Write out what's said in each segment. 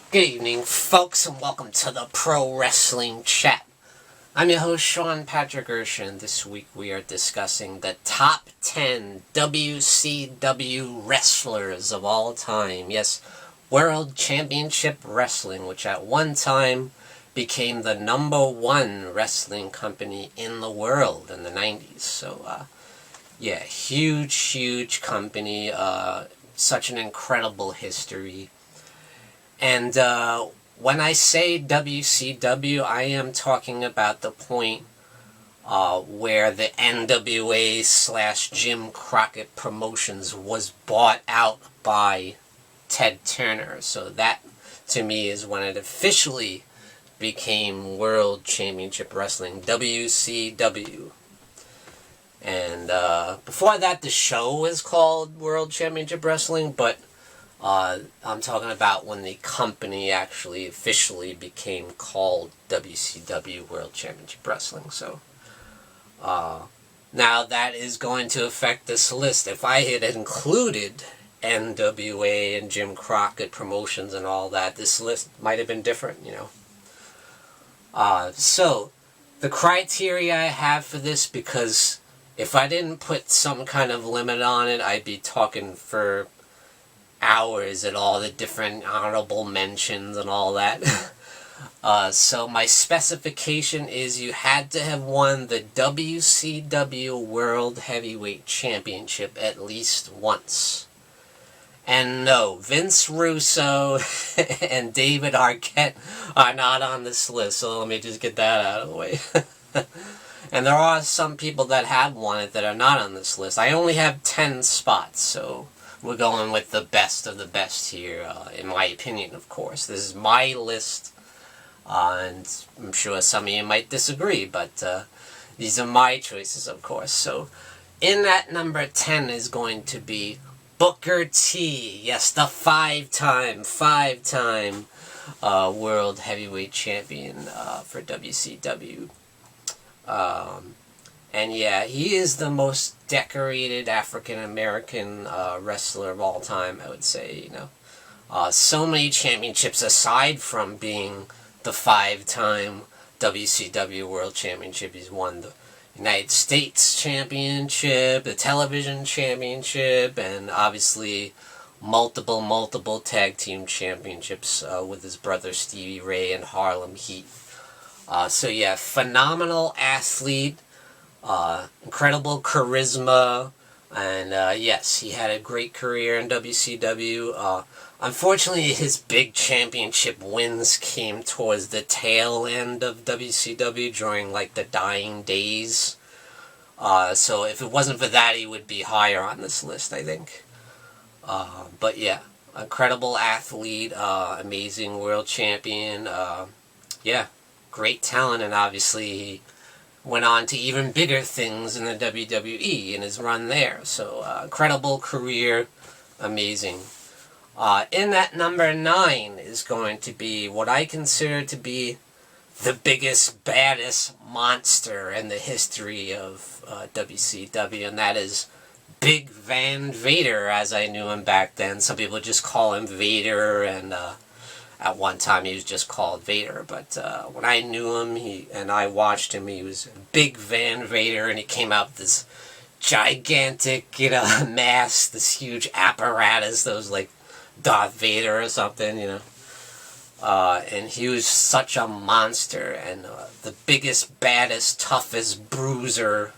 Good evening, folks, and welcome to the Pro Wrestling Chat. I'm your host, Sean Patrick Erschen. This week we are discussing the top 10 WCW wrestlers of all time. Yes, World Championship Wrestling, which at one time became the #1 wrestling company in the world in the 90s. So, yeah, huge company, such an incredible history. And when I say WCW, I am talking about the point where the NWA/Jim Crockett Promotions was bought out by Ted Turner. So that, to me, is when it officially became World Championship Wrestling, WCW. And before that, the show was called World Championship Wrestling, but I'm talking about when the company actually officially became called WCW World Championship Wrestling. So, now that is going to affect this list. If I had included NWA and Jim Crockett Promotions and all that, this list might have been different, So, the criteria I have for this, because if I didn't put some kind of limit on it, I'd be talking for hours at all the different honorable mentions and all that. So my specification is you had to have won the WCW World Heavyweight Championship at least once. And no, Vince Russo and David Arquette are not on this list, so let me just get that out of the way. And there are some people that have won it that are not on this list. I only have 10 spots, so we're going with the best of the best here, in my opinion, of course. This is my list, and I'm sure some of you might disagree, but these are my choices, of course. So, in that number 10 is going to be Booker T. Yes, the five-time World Heavyweight Champion for WCW. And yeah, he is the most decorated African-American wrestler of all time, I would say, so many championships aside from being the 5-time WCW World Championship. He's won the United States Championship, the Television Championship, and obviously multiple Tag Team Championships with his brother Stevie Ray and Harlem Heat. So yeah, phenomenal athlete. Incredible charisma, and yes, he had a great career in WCW. Unfortunately, his big championship wins came towards the tail end of WCW during like the dying days. So if it wasn't for that, he would be higher on this list, I think. But yeah, incredible athlete, amazing world champion. Yeah, great talent, and obviously he went on to even bigger things in the WWE in his run there. So, incredible career, amazing. In that number 9 is going to be what I consider to be the biggest, baddest monster in the history of WCW, and that is Big Van Vader, as I knew him back then. Some people just call him Vader, and at one time he was just called Vader, but when I knew him and I watched him, he was Big Van Vader, and he came out with this gigantic, mask, this huge apparatus that was like Darth Vader or something, and he was such a monster, and the biggest, baddest, toughest bruiser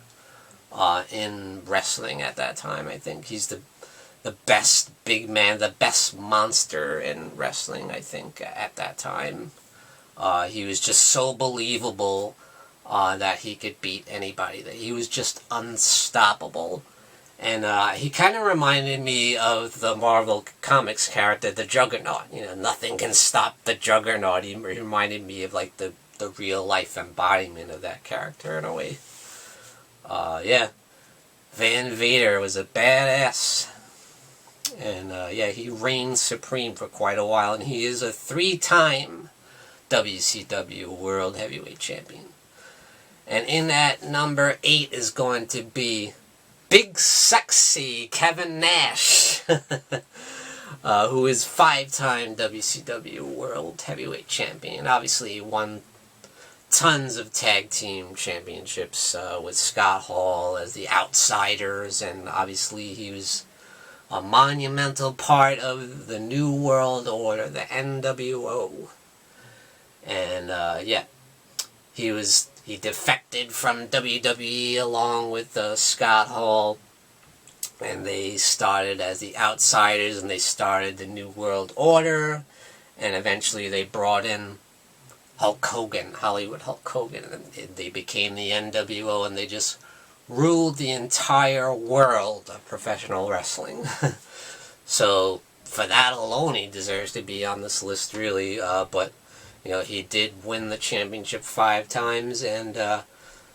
in wrestling at that time. I think he's the best big man, the best monster in wrestling, I think, at that time. He was just so believable that he could beat anybody. That he was just unstoppable. And he kind of reminded me of the Marvel Comics character, the Juggernaut. Nothing can stop the Juggernaut. He reminded me of like the real-life embodiment of that character in a way. Yeah. Van Vader was a badass. And yeah, he reigned supreme for quite a while, and he is a 3-time WCW World Heavyweight Champion. And in at number 8 is going to be Big Sexy Kevin Nash. who is 5-time WCW World Heavyweight Champion. Obviously, he won tons of tag team championships with Scott Hall as the Outsiders, and obviously he was a monumental part of the New World Order, the NWO. And yeah, he defected from WWE along with Scott Hall, and they started as the Outsiders, and they started the New World Order, and eventually they brought in Hulk Hogan, Hollywood Hulk Hogan, and they became the NWO, and they just ruled the entire world of professional wrestling. So for that alone, he deserves to be on this list, really. But you know, he did win the championship 5 times, and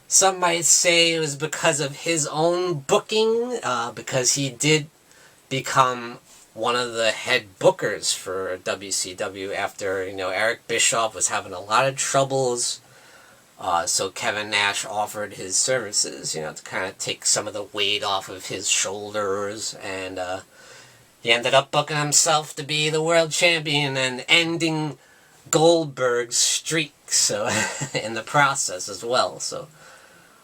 some might say it was because of his own booking, because he did become one of the head bookers for WCW after, you know, Eric Bischoff was having a lot of troubles. So Kevin Nash offered his services, you know, to kind of take some of the weight off of his shoulders, and he ended up booking himself to be the world champion and ending Goldberg's streak, so in the process as well. So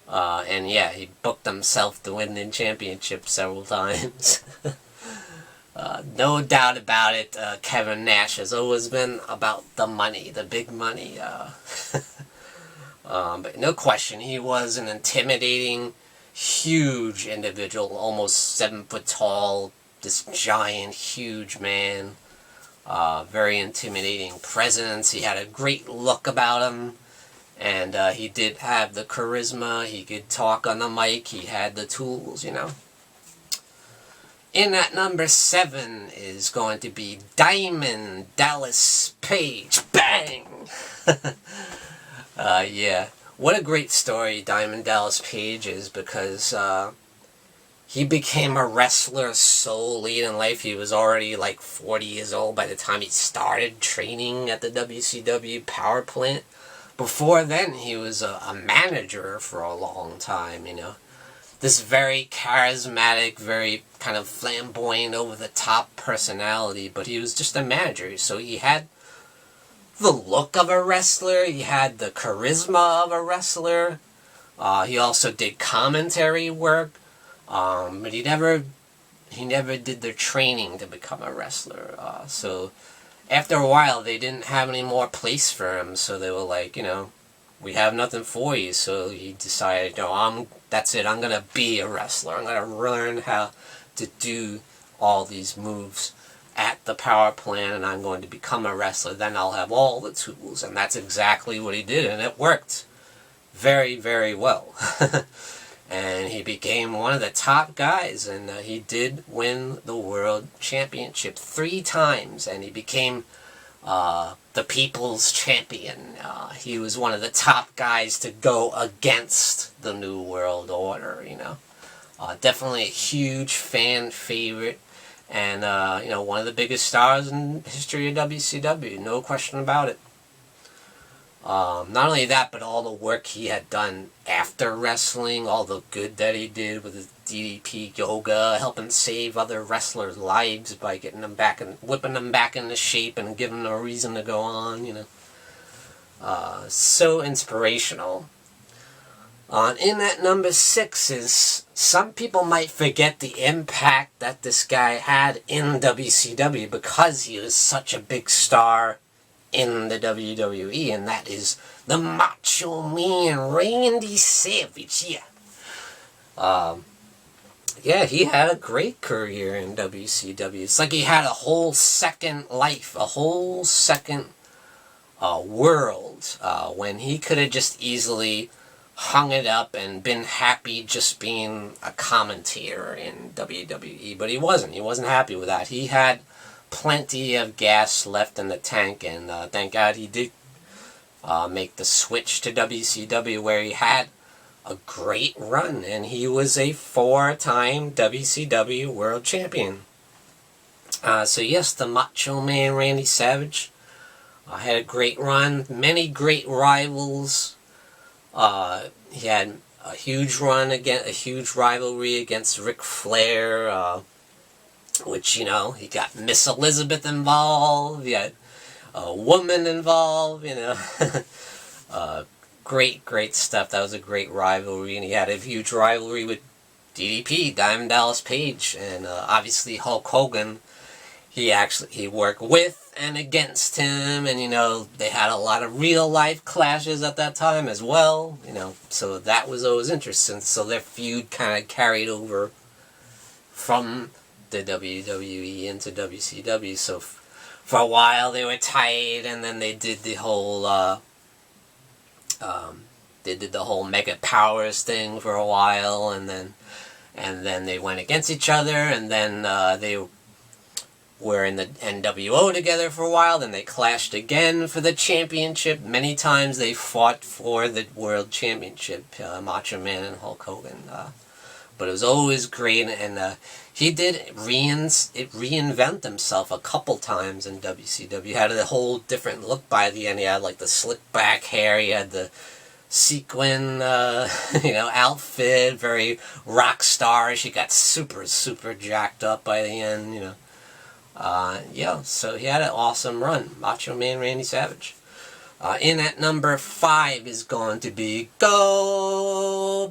and yeah, he booked himself to win the championship several times. No doubt about it, Kevin Nash has always been about the money, the big money. But no question, he was an intimidating, huge individual, almost 7 foot tall, this giant, huge man. Very intimidating presence. He had a great look about him, and he did have the charisma. He could talk on the mic. He had the tools, you know. In at number 7 is going to be Diamond Dallas Page. Bang! Yeah. What a great story Diamond Dallas Page is, because he became a wrestler so late in life. He was already like 40 years old by the time he started training at the WCW power plant. Before then, he was a manager for a long time, you know. This very charismatic, very kind of flamboyant, over-the-top personality, but he was just a manager. So he had the look of a wrestler, he had the charisma of a wrestler. He also did commentary work, but he never did the training to become a wrestler. So after a while, they didn't have any more place for him, so they were like, you know, we have nothing for you. So he decided, no, that's it, I'm going to be a wrestler. I'm going to learn how to do all these moves at the power plant, and I'm going to become a wrestler. Then I'll have all the tools. And that's exactly what he did, and it worked very, very well. And he became one of the top guys, and he did win the world championship 3 times, and he became the people's champion. He was one of the top guys to go against the New World Order, you know. Definitely a huge fan favorite, and you know, one of the biggest stars in the history of WCW, no question about it. Not only that, but all the work he had done after wrestling, all the good that he did with his DDP yoga, helping save other wrestlers' lives by getting them back and whipping them back into shape and giving them a reason to go on, you know. So inspirational. In at number 6 is, some people might forget the impact that this guy had in WCW because he was such a big star in the WWE, and that is the Macho Man Randy Savage. Yeah, he had a great career in WCW. It's like he had a whole second life, a whole second world, when he could have just easily hung it up and been happy just being a commentator in WWE, but he wasn't. He wasn't happy with that. He had plenty of gas left in the tank, and thank God he did make the switch to WCW, where he had a great run, and he was a 4-time WCW World Champion. So yes, the Macho Man Randy Savage had a great run, many great rivals. He had a huge run against a huge rivalry against Ric Flair. which, you know, he got Miss Elizabeth involved, he had a woman involved, you know. Great stuff. That was a great rivalry, and he had a huge rivalry with DDP, Diamond Dallas Page, and obviously Hulk Hogan. He worked with and against him, and, you know, they had a lot of real life clashes at that time as well, you know, so that was always interesting. So their feud kind of carried over from the WWE into WCW. So for a while they were tight, and then they did the whole Mega Powers thing for a while, and then they went against each other, and then they were in the NWO together for a while. Then they clashed again for the championship. Many times they fought for the world championship, Macho Man and Hulk Hogan. But it was always great, and he did reinvent himself a couple times in WCW. He had a whole different look by the end. He had like the slick back hair. He had the sequin, you know, outfit, very rock starish. He got super jacked up by the end, you know. Yeah, so he had an awesome run. Macho Man Randy Savage. In at number 5 is going to be Goldberg.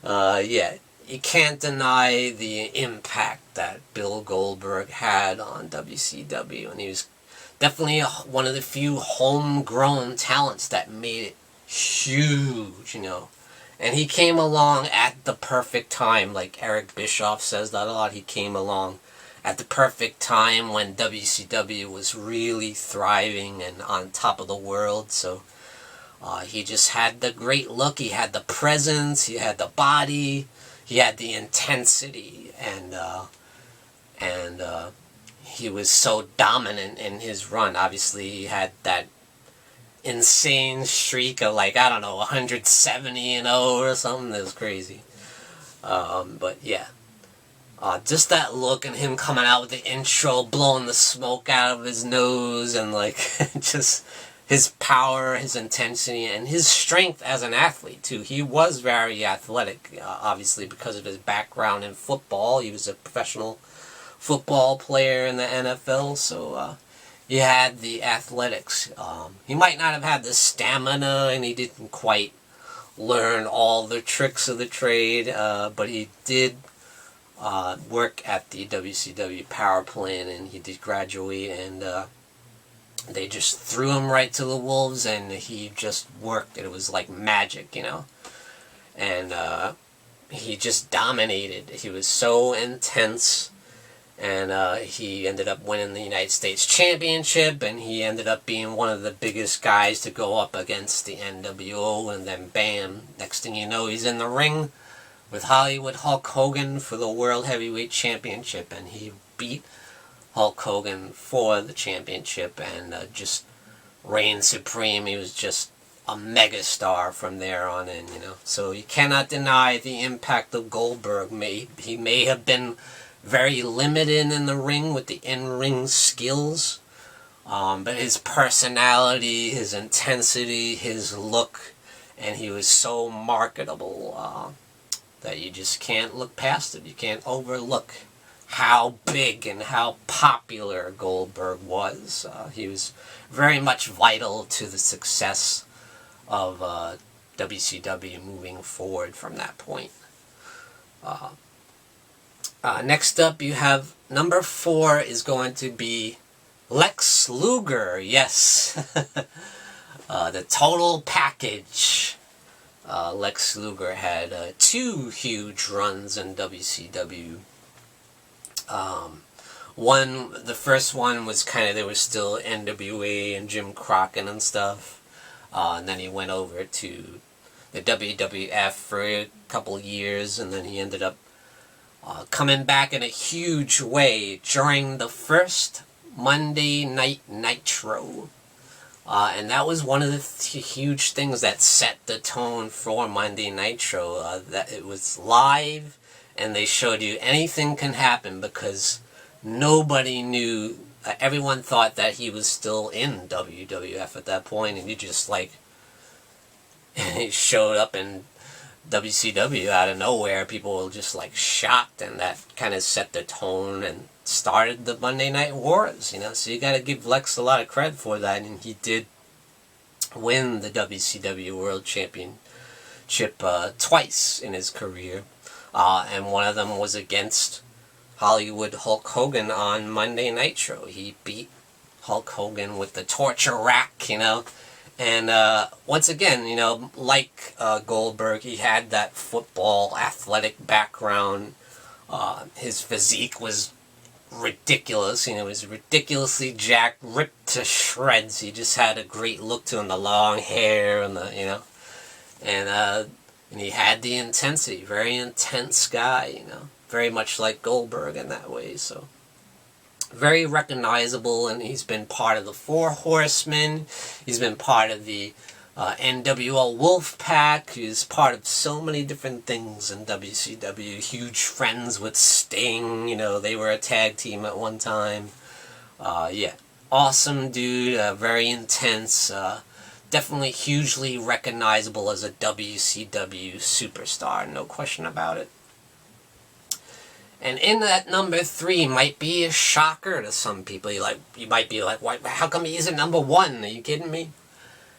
Yeah, you can't deny the impact that Bill Goldberg had on WCW, and he was definitely one of the few homegrown talents that made it huge, you know. And he came along at the perfect time, like Eric Bischoff says that a lot. He came along at the perfect time when WCW was really thriving and on top of the world. So he just had the great look, he had the presence, he had the body, he had the intensity, and he was so dominant in his run. Obviously, he had that insane streak of, like, I don't know, 170-0 or something. That was crazy. But yeah, just that look and him coming out with the intro, blowing the smoke out of his nose, and like just his power, his intensity, and his strength as an athlete too. He was very athletic, obviously because of his background in football. He was a professional football player in the NFL, so he had the athletics. He might not have had the stamina, and he didn't quite learn all the tricks of the trade, but he did work at the WCW power plant, and he did graduate, and they just threw him right to the wolves, and he just worked. It was like magic, you know. And he just dominated. He was so intense. And he ended up winning the United States Championship, and he ended up being one of the biggest guys to go up against the NWO, and then bam, next thing you know, he's in the ring with Hollywood Hulk Hogan for the World Heavyweight Championship, and he beat Hulk Hogan for the championship, and just reigned supreme. He was just a megastar from there on in, you know. So you cannot deny the impact of Goldberg. He may have been very limited in the ring with the in-ring skills, but his personality, his intensity, his look, and he was so marketable that you just can't look past it. You can't overlook how big and how popular Goldberg was. He was very much vital to the success of WCW moving forward from that point. Next up, you have number 4 is going to be Lex Luger. Yes, the total package. Lex Luger had 2 huge runs in WCW. The first one was kind of, there was still NWA and Jim Crockett and stuff. And then he went over to the WWF for a couple years, and then he ended up coming back in a huge way during the first Monday Night Nitro. And that was one of the huge things that set the tone for Monday Nitro. That it was live, and they showed you anything can happen, because nobody knew. Everyone thought that he was still in WWF at that point, and he just, like, he showed up and WCW out of nowhere. People were just like shocked, and that kind of set the tone and started the Monday Night Wars, you know. So you got to give Lex a lot of credit for that, and he did win the WCW World Championship twice in his career, and one of them was against Hollywood Hulk Hogan on Monday Nitro. He beat Hulk Hogan with the torture rack, you know. And once again, you know, like Goldberg, he had that football athletic background. His physique was ridiculous. You know, he was ridiculously jacked, ripped to shreds. He just had a great look to him, the long hair and the, you know, and he had the intensity. Very intense guy, you know, very much like Goldberg in that way. So very recognizable, and he's been part of the Four Horsemen. He's been part of the NWO Wolfpack. He's part of so many different things in WCW. Huge friends with Sting. You know, they were a tag team at one time. Yeah, awesome dude. Very intense. Definitely hugely recognizable as a WCW superstar. No question about it. And in that number 3 might be a shocker to some people. You might be like, "Why? How come he isn't number 1? Are you kidding me?"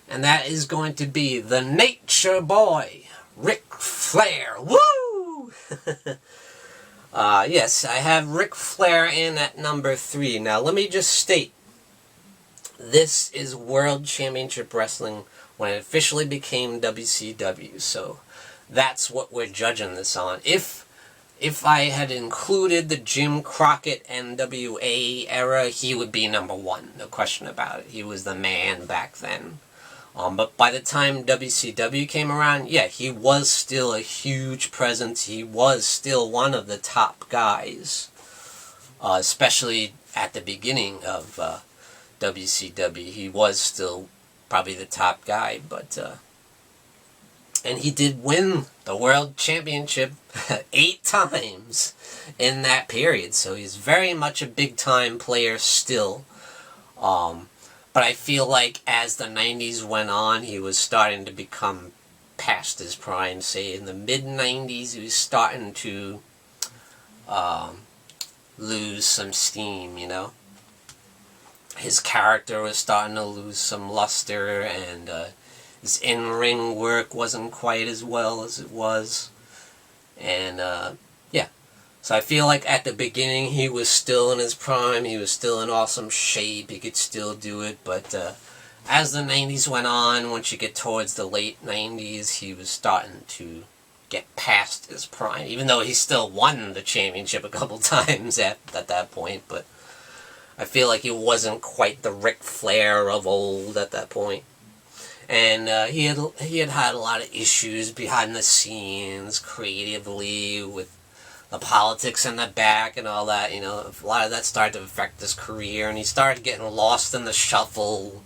And that is going to be the Nature Boy, Ric Flair. Woo! Yes, I have Ric Flair in at number 3. Now, let me just state, this is World Championship Wrestling when it officially became WCW. So that's what we're judging this on. If I had included the Jim Crockett NWA era, he would be number 1, no question about it. He was the man back then. But by the time WCW came around, yeah, he was still a huge presence. He was still one of the top guys, especially at the beginning of WCW. He was still probably the top guy, but and he did win the World Championship 8 times in that period. So he's very much a big-time player still. But I feel like as the 90s went on, he was starting to become past his prime. Say in the mid-90s, he was starting to lose some steam, you know. His character was starting to lose some luster, and his in-ring work wasn't quite as well as it was. And, yeah. So I feel like at the beginning he was still in his prime. He was still in awesome shape. He could still do it. But as the 90s went on, once you get towards the late 90s, he was starting to get past his prime. Even though he still won the championship a couple times at that point. But I feel like he wasn't quite the Ric Flair of old at that point. And he had a lot of issues behind the scenes, creatively, with the politics in the back and all that. You know, a lot of that started to affect his career, and he started getting lost in the shuffle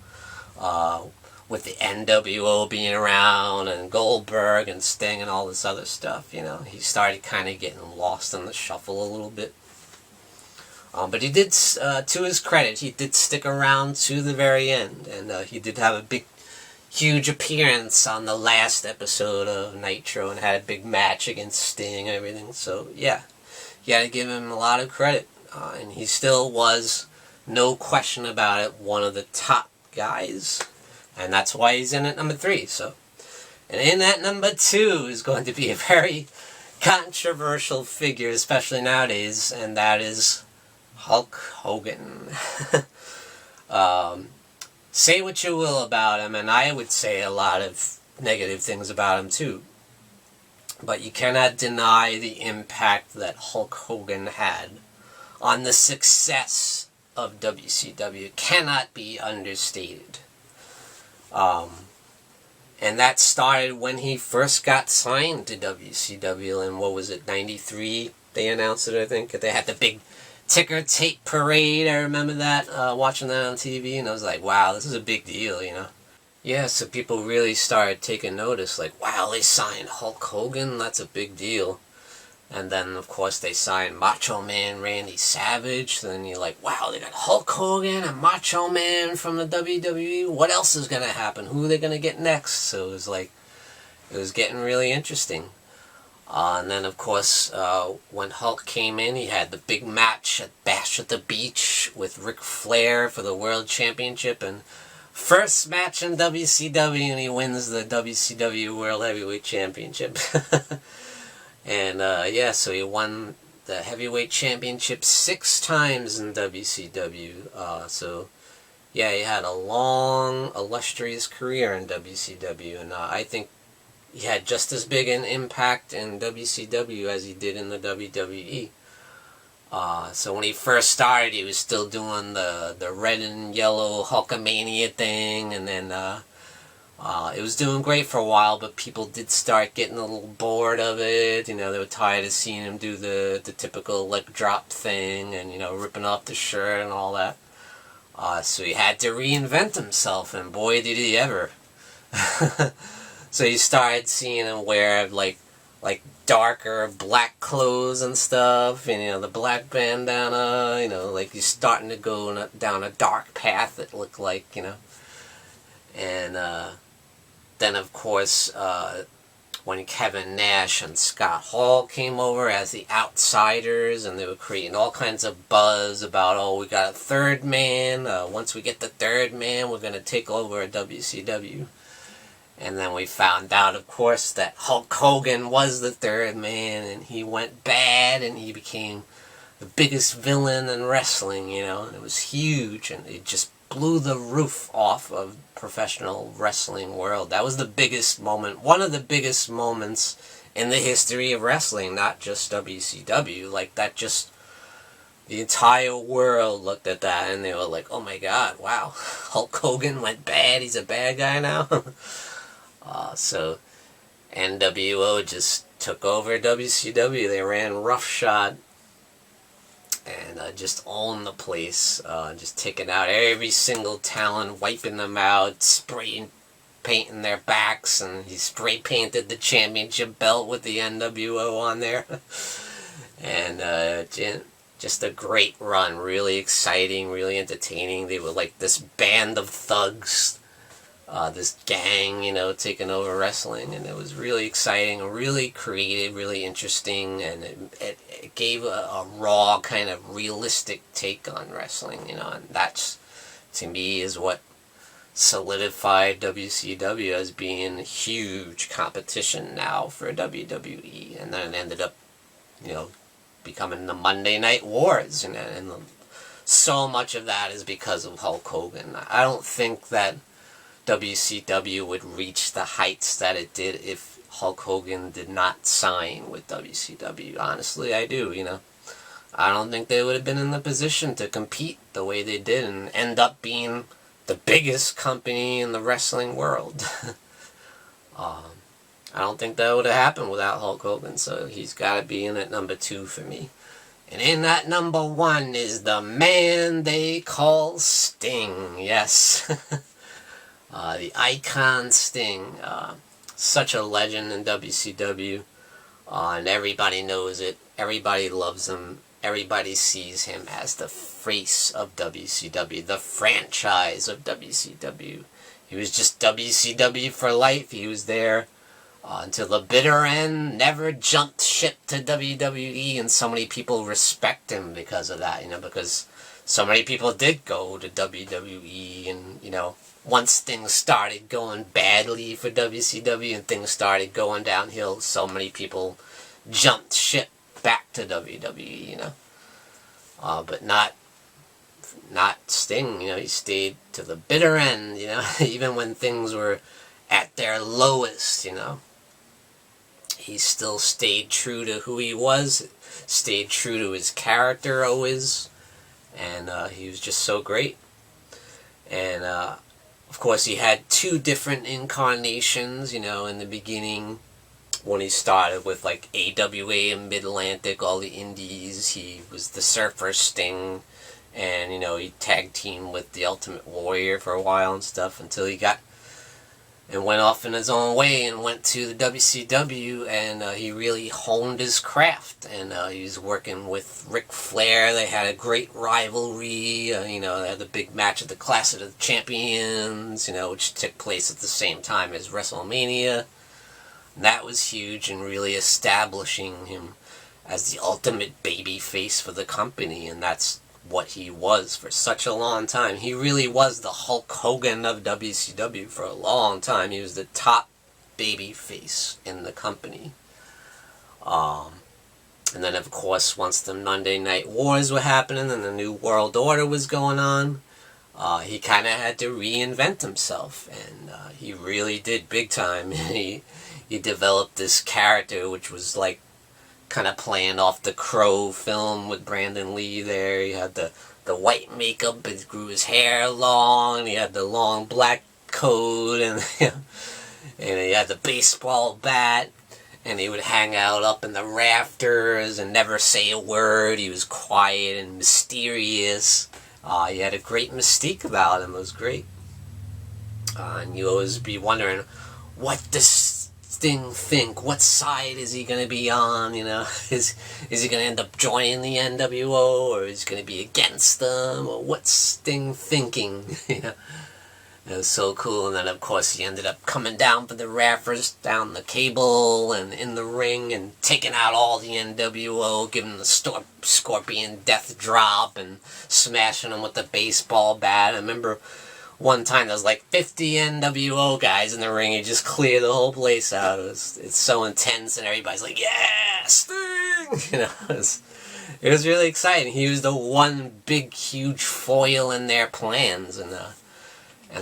with the NWO being around, and Goldberg and Sting and all this other stuff. You know, he started kind of getting lost in the shuffle a little bit. But he did, to his credit, he did stick around to the very end, and he did have a huge appearance on the last episode of Nitro and had a big match against Sting and everything. So, yeah, you gotta give him a lot of credit. And he still was, no question about it, one of the top guys. And that's why he's in at number 3. So, and in at number 2 is going to be a very controversial figure, especially nowadays, and that is Hulk Hogan. Say what you will about him, and I would say a lot of negative things about him too. But you cannot deny the impact that Hulk Hogan had on the success of WCW. It cannot be understated. And that started when he first got signed to WCW, and what was it, 93? They announced it, I think. They had the big ticker tape parade. I remember that, watching that on TV, and I was like, wow, this is a big deal, you know. Yeah, so people really started taking notice, like, wow, they signed Hulk Hogan, that's a big deal. And then, of course, they signed Macho Man Randy Savage. Then you're like, wow, they got Hulk Hogan and Macho Man from the WWE. What else is going to happen? Who are they going to get next? So it was like, it was getting really interesting. And then, of course, when Hulk came in, he had the big match at Bash at the Beach with Ric Flair for the World Championship. And first match in WCW, and he wins the WCW World Heavyweight Championship. And, yeah, so he won the Heavyweight Championship 6 times in WCW. So, yeah, he had a long, illustrious career in WCW. And I think he had just as big an impact in WCW as he did in the WWE. So when he first started, he was still doing the red and yellow Hulkamania thing, and then it was doing great for a while, but people did start getting a little bored of it. You know, they were tired of seeing him do the typical leg drop thing and, you know, ripping off the shirt and all that. So he had to reinvent himself, and boy did he ever. So you started seeing him wear like darker black clothes and stuff, and, you know, the black bandana, you know, like he's starting to go down a dark path, it looked like, you know. And then, of course, when Kevin Nash and Scott Hall came over as the outsiders, and they were creating all kinds of buzz about, oh, we got a third man, once we get the third man, we're going to take over a WCW. And then we found out, of course, that Hulk Hogan was the third man, and he went bad, and he became the biggest villain in wrestling, you know, and it was huge, and it just blew the roof off of professional wrestling world. That was the biggest moment, one of the biggest moments in the history of wrestling, not just WCW. Like, that just, the entire world looked at that, and they were like, oh my god, wow, Hulk Hogan went bad, he's a bad guy now? So NWO just took over WCW. They ran roughshod and just owned the place, just taking out every single talent, wiping them out, spraying painting their backs, and he spray painted the championship belt with the NWO on there. And just a great run, really exciting, really entertaining. They were like this band of thugs, this gang, you know, taking over wrestling, and it was really exciting, really creative, really interesting, and it gave a raw kind of realistic take on wrestling, you know, and that's, to me, is what solidified WCW as being huge competition now for WWE, and then it ended up, you know, becoming the Monday Night Wars, and so much of that is because of Hulk Hogan. I don't think that WCW would reach the heights that it did if Hulk Hogan did not sign with WCW. Honestly, I do, you know. I don't think they would have been in the position to compete the way they did and end up being the biggest company in the wrestling world. I don't think that would have happened without Hulk Hogan, so he's got to be in at number 2 for me. And in at number 1 is the man they call Sting. Yes. The icon Sting, such a legend in WCW, and everybody knows it, everybody loves him, everybody sees him as the face of WCW, the franchise of WCW. He was just WCW for life. He was there until the bitter end, never jumped ship to WWE, and so many people respect him because of that, you know, because so many people did go to WWE, and, you know, once things started going badly for WCW and things started going downhill, so many people jumped ship back to WWE, you know. But not Sting, you know. He stayed to the bitter end, you know, even when things were at their lowest, you know. He still stayed true to who he was, stayed true to his character always, and he was just so great. And of course, he had 2 different incarnations, you know, in the beginning when he started with, like, AWA and Mid-Atlantic, all the indies. He was the Surfer Sting, and, you know, he tag teamed with the Ultimate Warrior for a while and stuff until he got and went off in his own way and went to the WCW, and he really honed his craft, and he was working with Ric Flair. They had a great rivalry, you know, they had the big match at the Clash of the Champions, you know, which took place at the same time as WrestleMania. And that was huge and really establishing him as the ultimate baby face for the company, and that's what he was for such a long time. He really was the Hulk Hogan of WCW for a long time. He was the top baby face in the company. And then, of course, once the Monday Night Wars were happening and the New World Order was going on, he kind of had to reinvent himself, and he really did big time. He developed this character which was like kind of playing off the Crow film with Brandon Lee there. He had the white makeup, he grew his hair long, he had the long black coat, and and he had the baseball bat, and he would hang out up in the rafters and never say a word. He was quiet and mysterious. He had a great mystique about him. It was great. And you always be wondering, what does Sting think? What side is he going to be on? Is he going to end up joining the NWO, or is he going to be against them? Or what's Sting thinking? It was so cool. And then, of course, he ended up coming down from the rafters, down the cable, and in the ring, and taking out all the NWO, giving the Scorpion death drop, and smashing them with the baseball bat. I remember one time there was like 50 NWO guys in the ring. He just cleared the whole place out. It's so intense, and everybody's like, yeah, Sting! It was really exciting. He was the one big, huge foil in their plans, and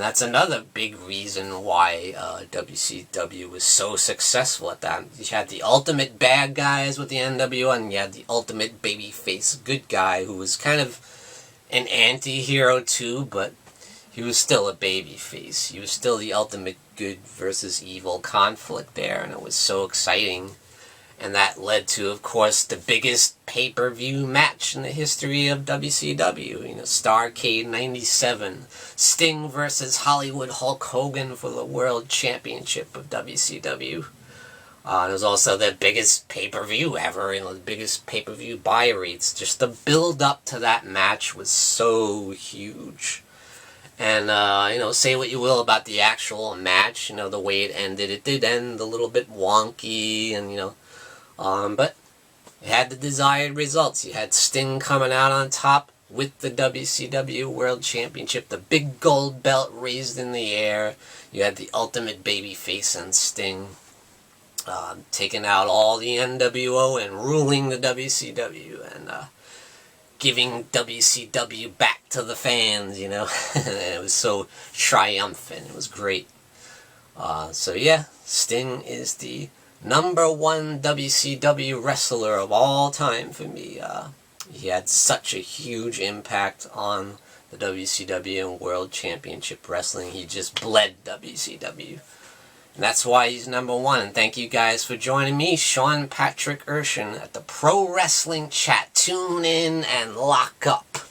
that's another big reason why WCW was so successful at that. You had the ultimate bad guys with the NWO, and you had the ultimate babyface good guy who was kind of an anti-hero too, but he was still a babyface. He was still the ultimate good versus evil conflict there, and it was so exciting. And that led to, of course, the biggest pay-per-view match in the history of WCW. Starrcade 97. Sting versus Hollywood Hulk Hogan for the World Championship of WCW. It was also the biggest pay-per-view ever, the biggest pay-per-view buy rates. Just the build-up to that match was so huge. And, say what you will about the actual match, the way it ended. It did end a little bit wonky, and, but it had the desired results. You had Sting coming out on top with the WCW World Championship, the big gold belt raised in the air. You had the ultimate babyface and Sting taking out all the NWO and ruling the WCW, and giving WCW back to the fans, and it was so triumphant. It was great. So yeah, Sting is the #1 WCW wrestler of all time for me. He had such a huge impact on the WCW and World Championship Wrestling. He just bled WCW. And that's why he's #1. And thank you guys for joining me, Sean Patrick Erschen, at the Pro Wrestling Chat. Tune in and lock up.